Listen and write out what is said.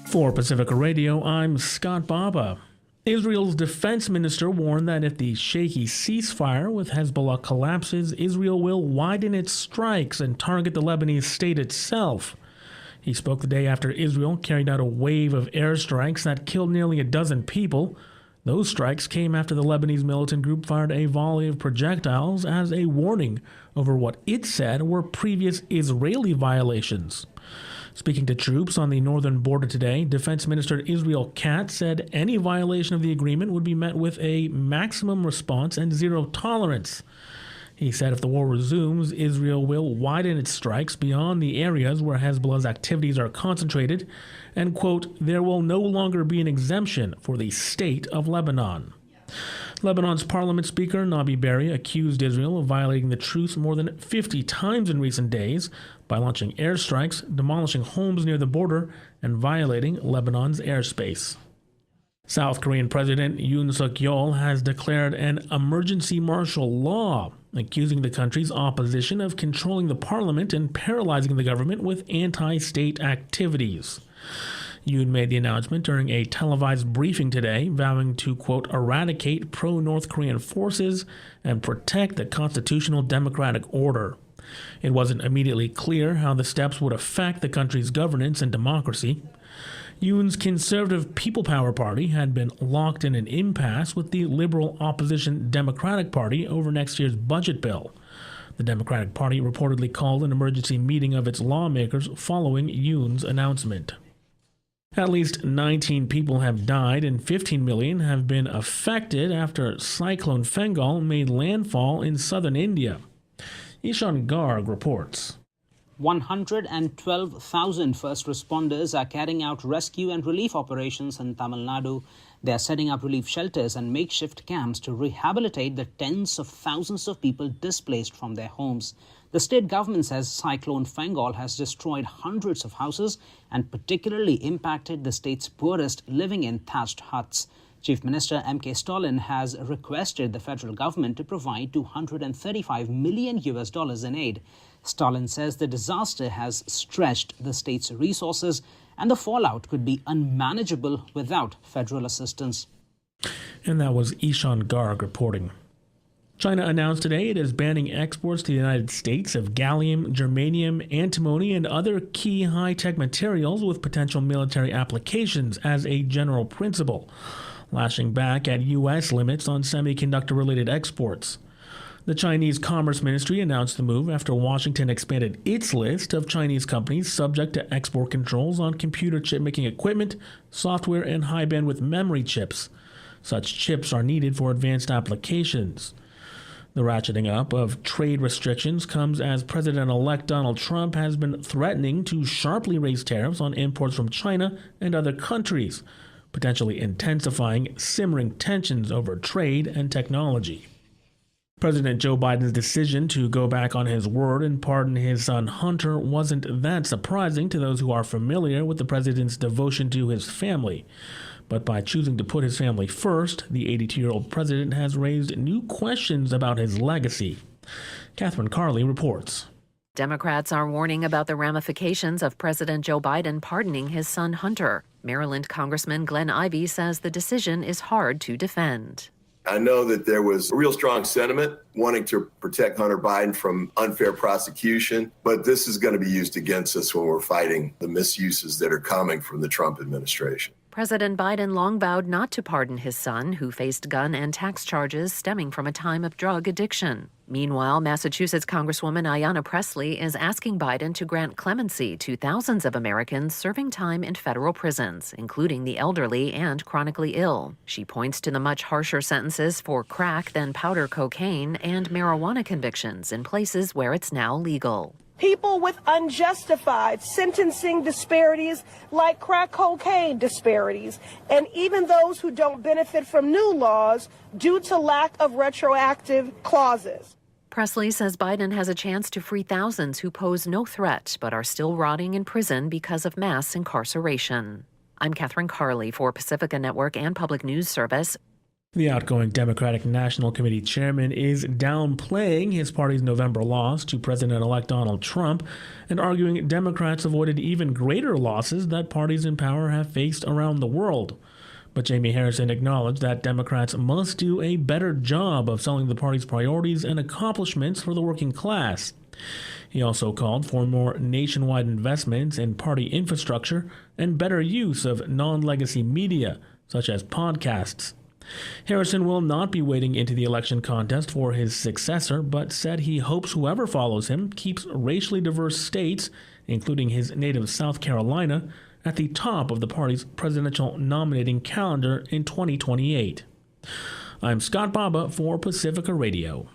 For Pacifica Radio, I'm Scott Baba. Israel's defense minister warned that if the shaky ceasefire with Hezbollah collapses, Israel will widen its strikes and target the Lebanese state itself. He spoke the day after Israel carried out a wave of airstrikes that killed nearly a dozen people. Those strikes came after the Lebanese militant group fired a volley of projectiles as a warning over what it said were previous Israeli violations. Speaking to troops on the northern border today, Defense Minister Israel Katz said any violation of the agreement would be met with a maximum response and zero tolerance. He said if the war resumes, Israel will widen its strikes beyond the areas where Hezbollah's activities are concentrated, and, quote, there will no longer be an exemption for the state of Lebanon. Lebanon's parliament speaker, Nabi Berri, accused Israel of violating the truce more than 50 times in recent days by launching airstrikes, demolishing homes near the border, and violating Lebanon's airspace. South Korean President Yoon Suk-yeol has declared an emergency martial law, accusing the country's opposition of controlling the parliament and paralyzing the government with anti-state activities. Yoon made the announcement during a televised briefing today, vowing to, quote, eradicate pro-North Korean forces and protect the constitutional democratic order. It wasn't immediately clear how the steps would affect the country's governance and democracy. Yoon's conservative People Power Party had been locked in an impasse with the liberal opposition Democratic Party over next year's budget bill. The Democratic Party reportedly called an emergency meeting of its lawmakers following Yoon's announcement. At least 19 people have died and 15 million have been affected after Cyclone Fengal made landfall in southern India. Ishan Garg reports. 112,000 first responders are carrying out rescue and relief operations in Tamil Nadu. They are setting up relief shelters and makeshift camps to rehabilitate the tens of thousands of people displaced from their homes. The state government says Cyclone Fengal has destroyed hundreds of houses and particularly impacted the state's poorest living in thatched huts. Chief Minister M.K. Stalin has requested the federal government to provide $235 million in aid. Stalin says the disaster has stretched the state's resources and the fallout could be unmanageable without federal assistance. And that was Ishan Garg reporting. China announced today it is banning exports to the United States of gallium, germanium, antimony, and other key high-tech materials with potential military applications as a general principle, lashing back at U.S. limits on semiconductor-related exports. The Chinese Commerce Ministry announced the move after Washington expanded its list of Chinese companies subject to export controls on computer chip-making equipment, software, and high-bandwidth memory chips. Such chips are needed for advanced applications. The ratcheting up of trade restrictions comes as President-elect Donald Trump has been threatening to sharply raise tariffs on imports from China and other countries, potentially intensifying simmering tensions over trade and technology. President Joe Biden's decision to go back on his word and pardon his son Hunter wasn't that surprising to those who are familiar with the president's devotion to his family. But by choosing to put his family first, the 82-year-old president has raised new questions about his legacy. Catherine Carley reports. Democrats are warning about the ramifications of President Joe Biden pardoning his son Hunter. Maryland Congressman Glenn Ivey says the decision is hard to defend. I know that there was a real strong sentiment wanting to protect Hunter Biden from unfair prosecution, but this is going to be used against us when we're fighting the misuses that are coming from the Trump administration. President Biden long vowed not to pardon his son, who faced gun and tax charges stemming from a time of drug addiction. Meanwhile, Massachusetts Congresswoman Ayanna Pressley is asking Biden to grant clemency to thousands of Americans serving time in federal prisons, including the elderly and chronically ill. She points to the much harsher sentences for crack than powder cocaine and marijuana convictions in places where it's now legal. People with unjustified sentencing disparities like crack cocaine disparities, and even those who don't benefit from new laws due to lack of retroactive clauses. Pressley says Biden has a chance to free thousands who pose no threat but are still rotting in prison because of mass incarceration. I'm Catherine Carley for Pacifica Network and Public News Service. The outgoing Democratic National Committee chairman is downplaying his party's November loss to President-elect Donald Trump and arguing Democrats avoided even greater losses that parties in power have faced around the world. But Jamie Harrison acknowledged that Democrats must do a better job of selling the party's priorities and accomplishments for the working class. He also called for more nationwide investments in party infrastructure and better use of non-legacy media, such as podcasts. Harrison will not be wading into the election contest for his successor, but said he hopes whoever follows him keeps racially diverse states, including his native South Carolina, at the top of the party's presidential nominating calendar in 2028. I'm Scott Baba for Pacifica Radio.